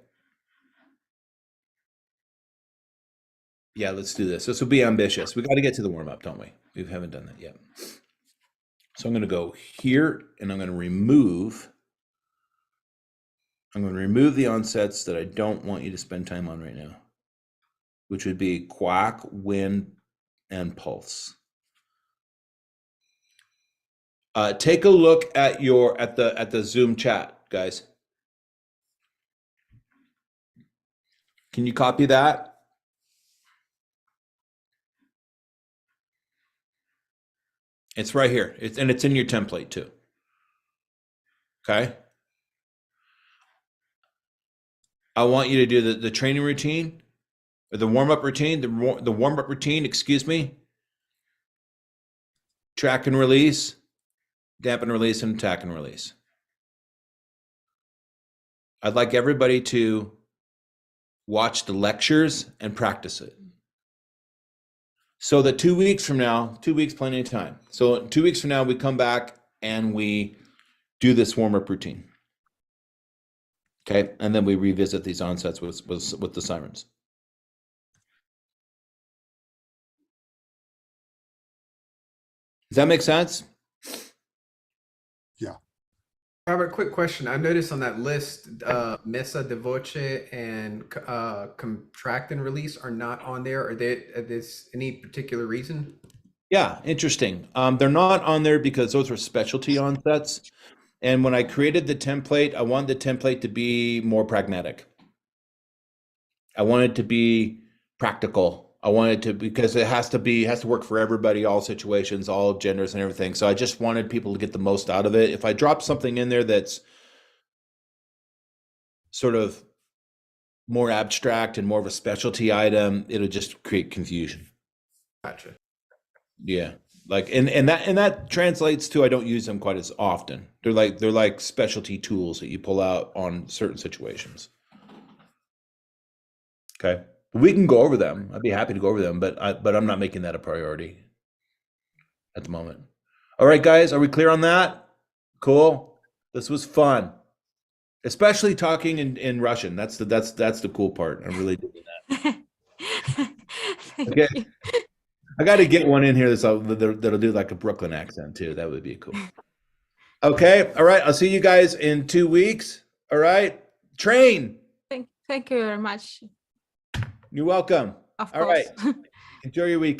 Yeah, let's do this. This will be ambitious. We got to get to the warm-up, don't we? We haven't done that yet. So I'm going to go here, and I'm going to remove the onsets that I don't want you to spend time on right now, which would be quack, wind, and pulse. Take a look at the Zoom chat, guys. Can you copy that? It's right here. It's in your template too. Okay. I want you to do the training routine, or the warm-up routine, the warm-up routine, excuse me. Track and release, dampen and release, and attack and release. I'd like everybody to watch the lectures and practice it. So that 2 weeks from now, 2 weeks, plenty of time. So 2 weeks from now, we come back and we do this warm-up routine. Okay, and then we revisit these onsets with the sirens. Does that make sense? Yeah. Robert, quick question. I noticed on that list, messa de voce and contract and release are not on there. Are this any particular reason? Yeah, interesting. They're not on there because those are specialty onsets. And when I created the template, I wanted the template to be more pragmatic. I wanted it to be practical. I wanted to, because it has to work for everybody, all situations, all genders and everything. So I just wanted people to get the most out of it. If I drop something in there that's sort of more abstract and more of a specialty item, it'll just create confusion. Gotcha. Yeah. Like, and that translates to, I don't use them quite as often. They're like specialty tools that you pull out on certain situations. Okay. We can go over them. I'd be happy to go over them, but I'm not making that a priority at the moment. All right, guys, are we clear on that? Cool. This was fun, especially talking in Russian. That's the cool part. I'm really doing that. Okay. You. I got to get one in here that'll do like a Brooklyn accent too. That would be cool. Okay. All right. I'll see you guys in 2 weeks. All right. Train. Thank you very much. You're welcome. Of All course. right. Enjoy your week.